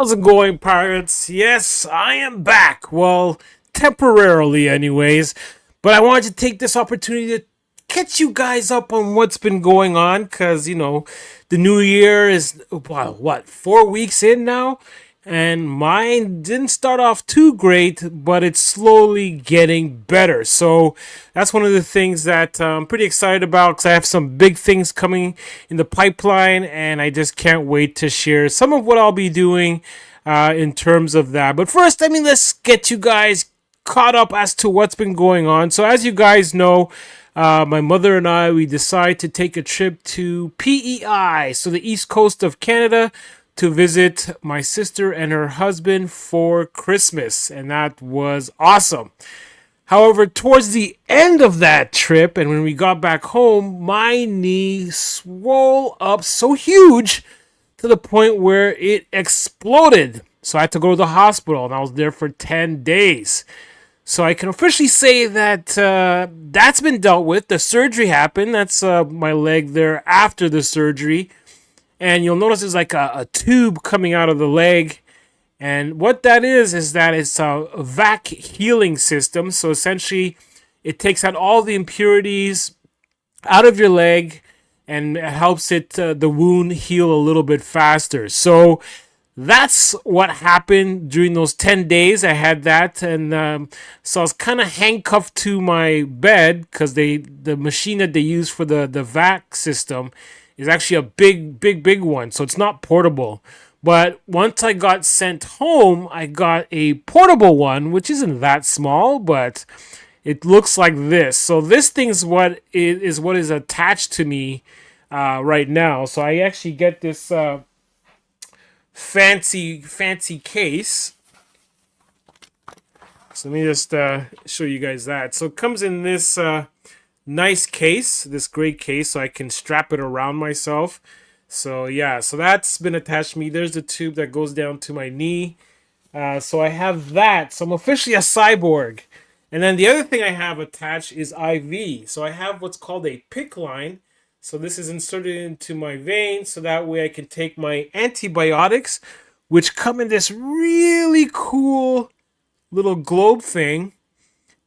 How's it going, pirates? Yes, I am back. Well, temporarily, anyways. But I wanted to take this opportunity to catch you guys up on what's been going on, because, the new year is, wow, what, 4 weeks in now? And mine didn't start off too great, but it's slowly getting better. So that's one of the things that I'm pretty excited about, because I have some big things coming in the pipeline, and I just can't wait to share some of what I'll be doing in terms of that. But first, let's get you guys caught up as to what's been going on. So as you guys know, my mother and I, we decided to take a trip to PEI, so the east coast of Canada, to visit my sister and her husband for Christmas, and that was awesome. However, towards the end of that trip, and when we got back home, my knee swelled up so huge to the point where it exploded. So I had to go to the hospital, and I was there for 10 days. So I can officially say that that's been dealt with. The surgery happened. That's my leg there after the surgery. And you'll notice there's like a tube coming out of the leg. And what that is that it's a vac healing system. So essentially, it takes out all the impurities out of your leg and helps the wound heal a little bit faster. So that's what happened during those 10 days. I had that. And so I was kind of handcuffed to my bed, because the machine that they use for the vac system is actually a big one, so it's not portable. But once I got sent home, I got a portable one, which isn't that small, but it looks like this. So this thing's what is attached to me right now. So I actually get this fancy case. So let me just show you guys that. So it comes in this nice case, this great case, so I can strap it around myself. So yeah, so that's been attached to me. There's the tube that goes down to my knee. So I have that. So I'm officially a cyborg. And then the other thing I have attached is IV. So I have what's called a PICC line. So this is inserted into my vein, so that way I can take my antibiotics, which come in this really cool little globe thing.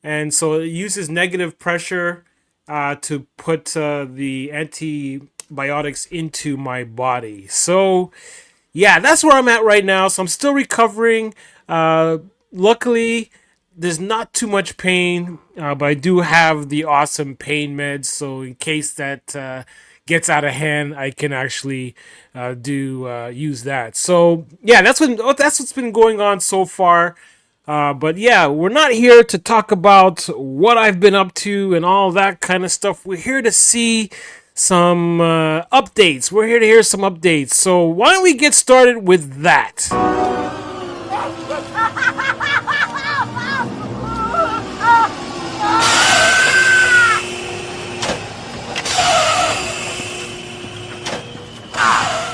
And so it uses negative pressure to put the antibiotics into my body. So, yeah, that's where I'm at right now. So I'm still recovering. Luckily, there's not too much pain, but I do have the awesome pain meds. So in case that gets out of hand, I can actually use that. So, yeah, that's what's been going on so far. But yeah, we're not here to talk about what I've been up to and all that kind of stuff. We're here to see some updates. We're here to hear some updates. So why don't we get started with that?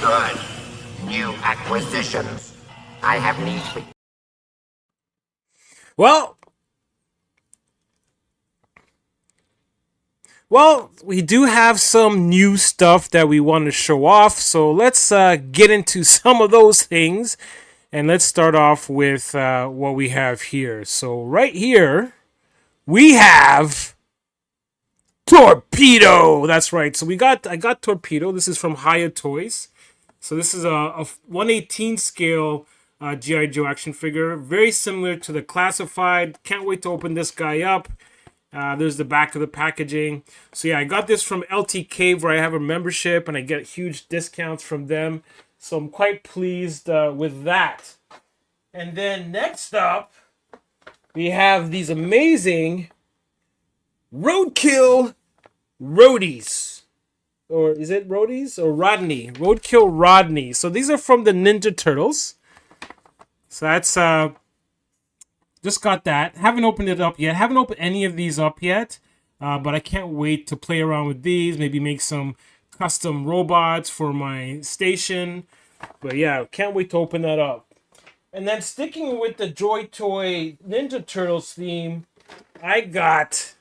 Good. New acquisitions. I have need for... Well, we do have some new stuff that we want to show off, so let's get into some of those things, and let's start off with what we have here. So right here, we have Torpedo. That's right. So I got Torpedo. This is from Hiya Toys. So this is a 1/18 scale G.I. Joe action figure, very similar to the Classified. Can't wait to open this guy up. There's the back of the packaging. So yeah, I got this from LT Cave, where I have a membership and I get huge discounts from them. So I'm quite pleased with that. And then next up, we have these amazing Roadkill Roadies. Or is it Roadies or Rodney? Roadkill Rodney. So these are from the Ninja Turtles. So that's just got that. Haven't opened it up yet. Haven't opened any of these up yet. But I can't wait to play around with these. Maybe make some custom robots for my station. But yeah, can't wait to open that up. And then sticking with the Joy Toy Ninja Turtles theme, I got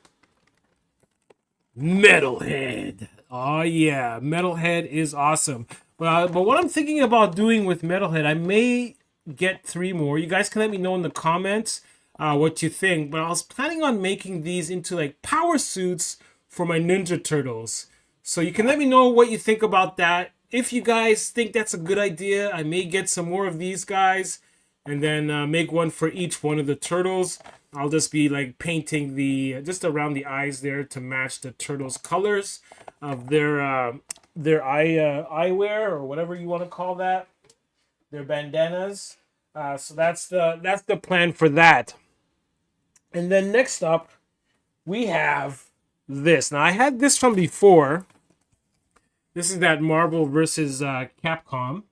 Metalhead. Oh yeah, Metalhead is awesome. But what I'm thinking about doing with Metalhead, I may get 3 more. You guys can let me know in the comments what you think. But I was planning on making these into like power suits for my Ninja Turtles. So you can let me know what you think about that. If you guys think that's a good idea, I may get some more of these guys and then make one for each one of the turtles. I'll just be like painting the just around the eyes there to match the turtles' colors of their eyewear or whatever you want to call that, their bandanas. So that's the plan for that. And then next up, we have this. Now I had this from before. This is that Marvel versus Capcom.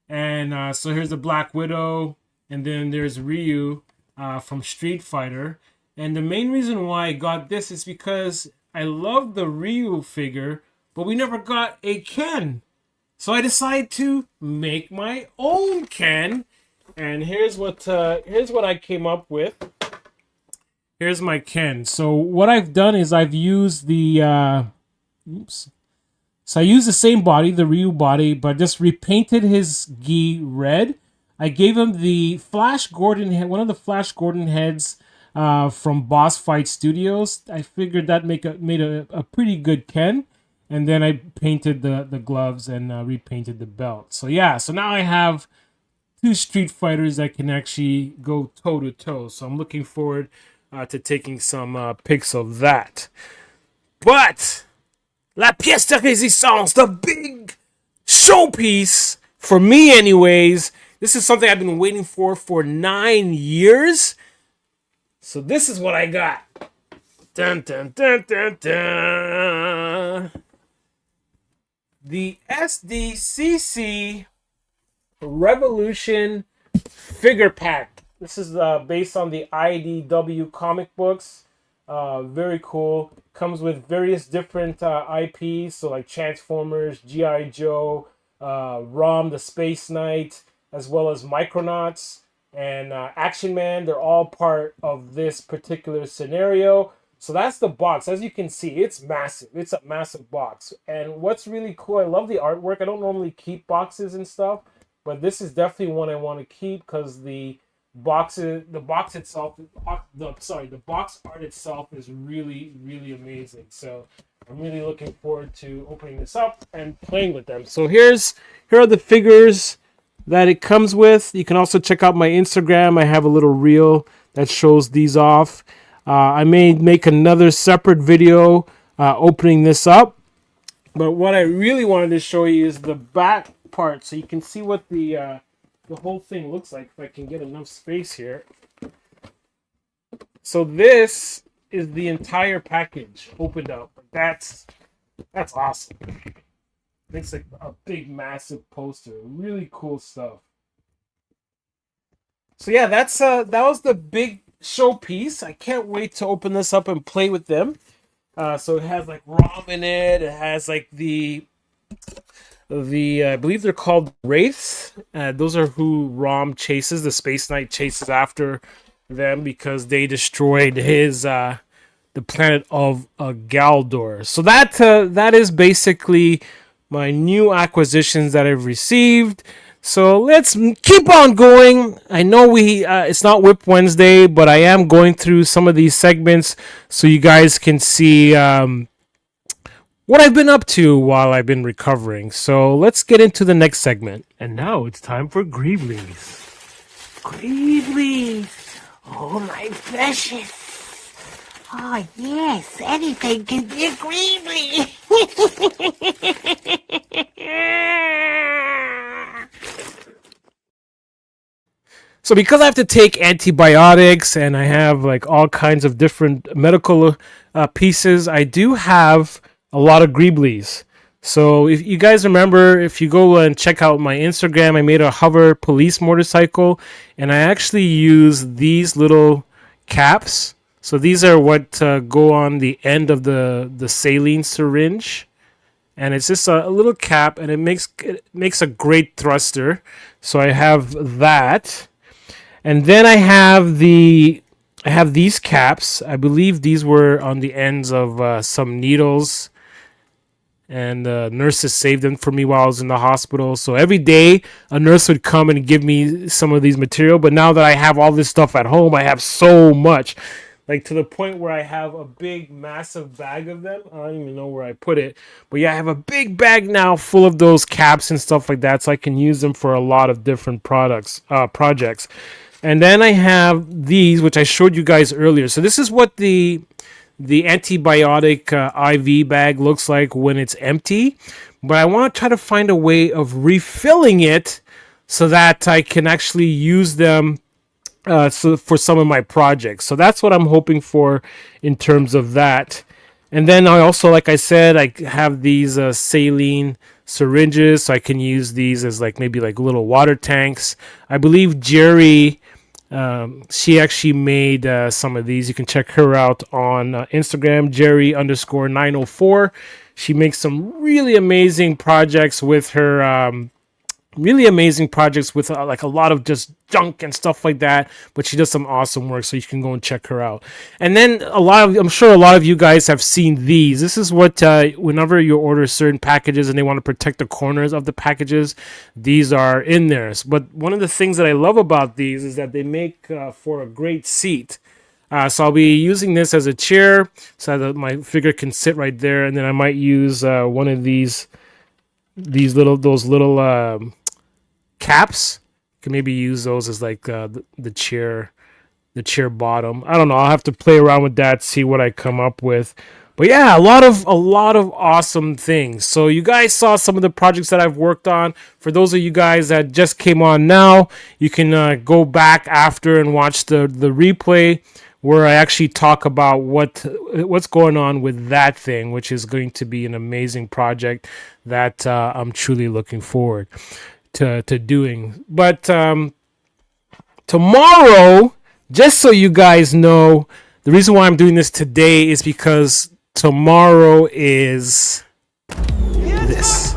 And so here's the Black Widow, and then there's Ryu from Street Fighter. And the main reason why I got this is because I love the Ryu figure, but we never got a Ken. So I decided to make my own Ken. And here's what I came up with. Here's my Ken. So what I've done is I've used the So I used the same body, the Ryu body, but just repainted his gi red. I gave him the Flash Gordon head, one of the Flash Gordon heads from Boss Fight Studios. I figured that made a pretty good Ken. And then I painted the gloves and repainted the belt. So yeah, so now I have 2 Street Fighters that can actually go toe to toe. So I'm looking forward to taking some pics of that. But la pièce de résistance, the big showpiece, for me anyways. This is something I've been waiting for 9 years. So this is what I got. Dun, dun, dun, dun, dun. The SDCC Revolution figure pack. This is based on the IDW comic books. Very cool. Comes with various different IPs, so like Transformers, G.I. Joe, Rom the Space Knight, as well as Micronauts and Action Man. They're all part of this particular scenario. So that's the box. As you can see, it's massive. It's a massive box. And what's really cool, I love the artwork. I don't normally keep boxes and stuff, but this is definitely one I want to keep because the box art itself is really, really amazing. So I'm really looking forward to opening this up and playing with them. So here are the figures that it comes with. You can also check out my Instagram. I have a little reel that shows these off. I may make another separate video opening this up. But what I really wanted to show you is the back part, so you can see what the whole thing looks like, if I can get enough space here. So this is the entire package opened up. That's awesome. Makes like a big, massive poster. Really cool stuff. So yeah, that was the big showpiece. I can't wait to open this up and play with them. So it has like ROM in it. It has like the I believe they're called Wraiths. Those are who ROM chases. The Space Knight chases after them because they destroyed his the planet of Galdor. So that is basically my new acquisitions that I've received. So let's keep on going. I know it's not Whip Wednesday, but I am going through some of these segments so you guys can see what I've been up to while I've been recovering. So let's get into the next segment. And now it's time for Greeblies. Greeblies! Oh, my precious! Oh, yes, anything can be a Greebly! So because I have to take antibiotics and I have like all kinds of different medical pieces, I do have a lot of Greeblies. So if you guys remember, if you go and check out my Instagram, I made a hover police motorcycle, and I actually use these little caps. So these are what go on the end of the saline syringe, and it's just a little cap, and it makes a great thruster. So I have that, and then I have these caps. I believe these were on the ends of some needles. and nurses saved them for me while I was in the hospital. So every day a nurse would come and give me some of these material. But now that I have all this stuff at home, I have so much, like to the point where I have a big, massive bag of them. I don't even know where I put it, but yeah, I have a big bag now full of those caps and stuff like that, so I can use them for a lot of different projects. And then I have these, which I showed you guys earlier. So this is what the antibiotic IV bag looks like when it's empty, but I want to try to find a way of refilling it so that I can actually use them for some of my projects. So that's what I'm hoping for in terms of that. And then I also, like I said, I have these saline syringes, so I can use these as like maybe like little water tanks. I believe Jerry, she actually made some of these. You can check her out on Instagram, Jerry_904. She makes some really amazing projects with her like a lot of just junk and stuff like that, but she does some awesome work, so you can go and check her out. And then I'm sure a lot of you guys have seen these. This is what whenever you order certain packages and they want to protect the corners of the packages, these are in there. But one of the things that I love about these is that they make for a great seat. So I'll be using this as a chair so that my figure can sit right there, and then I might use one of those little caps. You can maybe use those as like the chair bottom. I don't know. I'll have to play around with that, see what I come up with. But yeah, a lot of awesome things. So you guys saw some of the projects that I've worked on. For those of you guys that just came on now, you can go back after and watch the replay where I actually talk about what's going on with that thing, which is going to be an amazing project that I'm truly looking forward to doing. But tomorrow, just so you guys know, the reason why I'm doing this today is because tomorrow is this.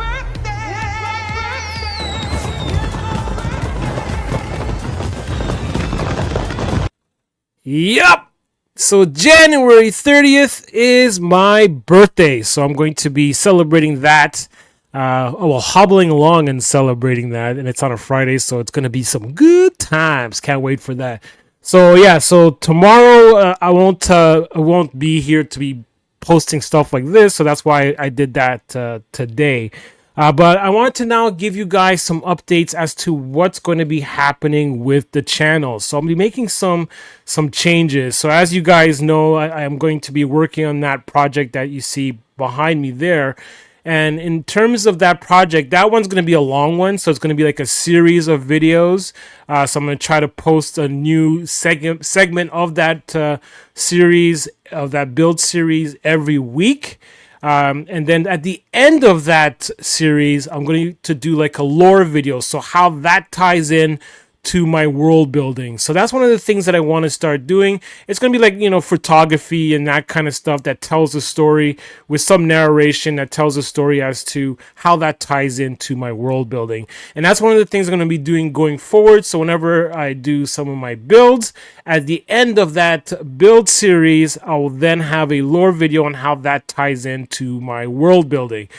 Yup! So January 30th is my birthday, so I'm going to be celebrating that. Hobbling along and celebrating that, and it's on a Friday, so it's gonna be some good times. Can't wait for that. So yeah, so tomorrow I won't be here to be posting stuff like this, so that's why I did that today. But I want to now give you guys some updates as to what's going to be happening with the channel. So I'll be making some changes. So as you guys know, I am going to be working on that project that you see behind me there. And in terms of that project, that one's going to be a long one. So it's going to be like a series of videos. So I'm going to try to post a new segment of that series, of that build series every week. And then at the end of that series, I'm going to do like a lore video. So how that ties in to my world building. So that's one of the things that I want to start doing. It's going to be like, photography and that kind of stuff that tells a story with some narration that tells a story as to how that ties into my world building. And that's one of the things I'm going to be doing going forward. So whenever I do some of my builds, at the end of that build series, I will then have a lore video on how that ties into my world building.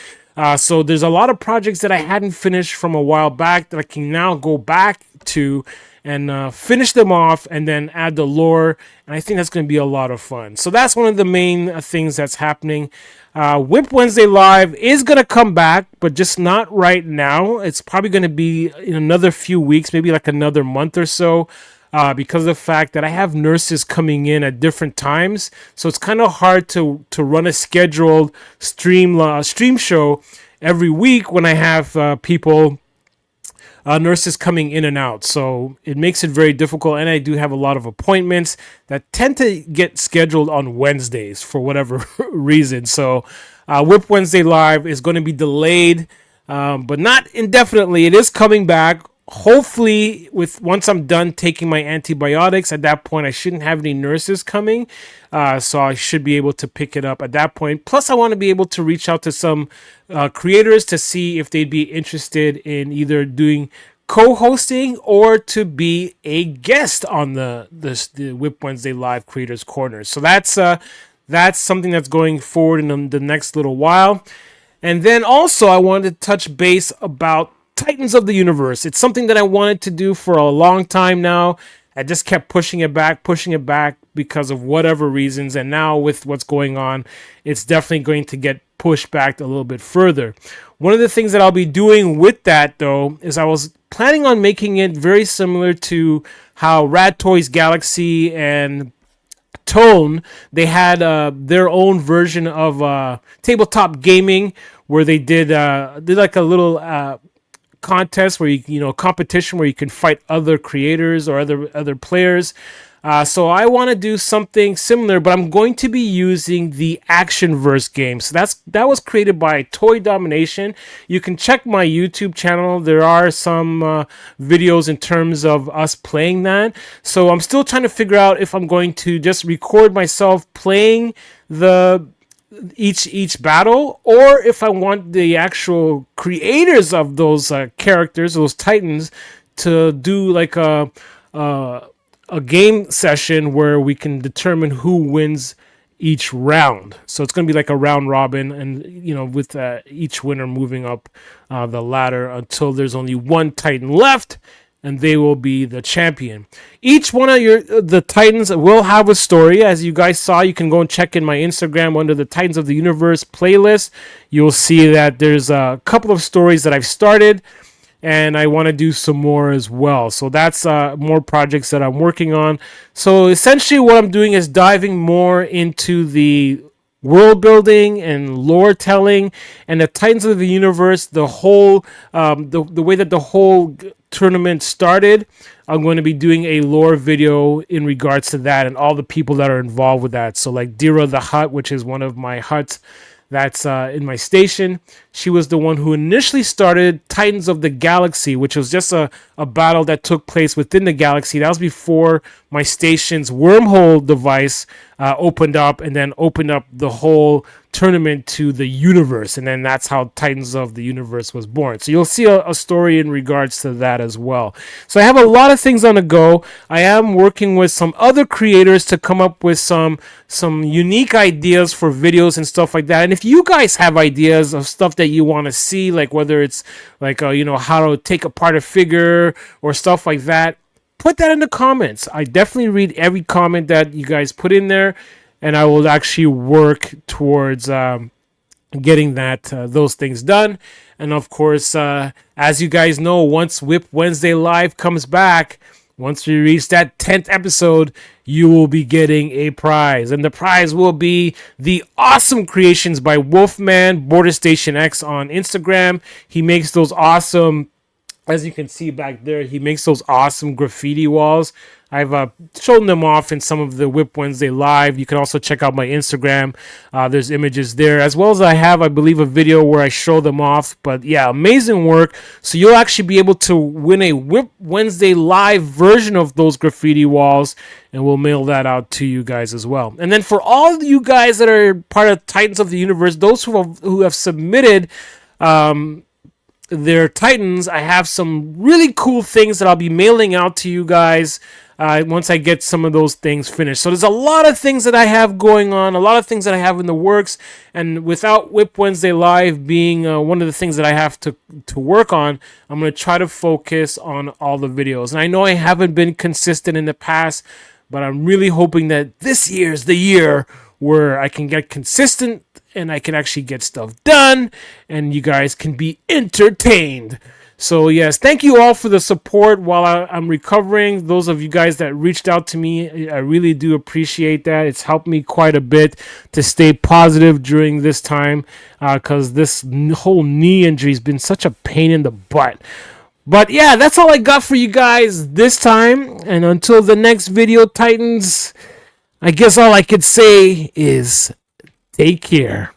So there's a lot of projects that I hadn't finished from a while back that I can now go back to and finish them off and then add the lore. And I think that's going to be a lot of fun. So that's one of the main things that's happening. Whip Wednesday Live is going to come back, but just not right now. It's probably going to be in another few weeks, maybe like another month or so. Because of the fact that I have nurses coming in at different times. So it's kind of hard to run a scheduled stream show every week when I have nurses coming in and out. So it makes it very difficult. And I do have a lot of appointments that tend to get scheduled on Wednesdays for whatever reason. So Whip Wednesday Live is going to be delayed, but not indefinitely. It is coming back. Hopefully, once I'm done taking my antibiotics, at that point I shouldn't have any nurses coming, so I should be able to pick it up at that point. Plus, I want to be able to reach out to some creators to see if they'd be interested in either doing co-hosting or to be a guest on the Whip Wednesday Live Creators Corner. So that's something that's going forward in the next little while. And then also I wanted to touch base about Titans of the Universe. It's something that I wanted to do for a long time now. I just kept pushing it back because of whatever reasons. And now with what's going on, it's definitely going to get pushed back a little bit further. One of the things that I'll be doing with that, though, is I was planning on making it very similar to how Rad Toys Galaxy and Tone, they had their own version of tabletop gaming where they did like a little contest where competition where you can fight other creators or other players. So I want to do something similar, but I'm going to be using the Actionverse game. So that was created by Toy Domination. You can check my YouTube channel. There are some videos in terms of us playing that. So I'm still trying to figure out if I'm going to just record myself playing each battle, or if I want the actual creators of those characters, those Titans, to do like a game session where we can determine who wins each round. So it's going to be like a round robin, and with each winner moving up the ladder until there's only one Titan left, and they will be the champion. Each one of the Titans will have a story. As you guys saw, you can go and check in my Instagram under the Titans of the Universe playlist. You'll see that there's a couple of stories that I've started, and I want to do some more as well. So that's more projects that I'm working on. So essentially what I'm doing is diving more into the world building and lore telling and the Titans of the Universe, the whole the way that the whole tournament started. I'm going to be doing a lore video in regards to that and all the people that are involved with that. So like Dira the Hutt, which is one of my huts that's in my station. She was the one who initially started Titans of the Galaxy, which was just a battle that took place within the galaxy. That was before my station's wormhole device opened up, and then opened up the whole tournament to the universe. And then that's how Titans of the Universe was born. So you'll see a story in regards to that as well. So I have a lot of things on the go. I am working with some other creators to come up with some unique ideas for videos and stuff like that. And if you guys have ideas of stuff that you want to see, like whether it's like how to take apart a figure or stuff like that, put that in the comments. I definitely read every comment that you guys put in there, and I will actually work towards getting those things done. And of course, as you guys know, once Whip Wednesday Live comes back, once we reach that 10th episode, you will be getting a prize. And the prize will be the awesome creations by Wolfman Border Station X on Instagram. He makes those awesome, as you can see back there, he makes those awesome graffiti walls. I've shown them off in some of the Whip Wednesday Live. You can also check out my Instagram. There's images there, as well as I have, I believe, a video where I show them off. But yeah, amazing work. So you'll actually be able to win a Whip Wednesday Live version of those graffiti walls, and we'll mail that out to you guys as well. And then for all of you guys that are part of Titans of the Universe, those who have submitted their Titans, I have some really cool things that I'll be mailing out to you guys once I get some of those things finished. So there's a lot of things that I have going on, a lot of things that I have in the works, and without Whip Wednesday Live being one of the things that I have to work on, I'm going to try to focus on all the videos. And I know I haven't been consistent in the past, but I'm really hoping that this year is the year where I can get consistent and I can actually get stuff done and you guys can be entertained. So yes, thank you all for the support while I'm recovering. Those of you guys that reached out to me, I really do appreciate that. It's helped me quite a bit to stay positive during this time because this whole knee injury has been such a pain in the butt. But yeah, that's all I got for you guys this time. And until the next video, Titans, I guess all I could say is take care.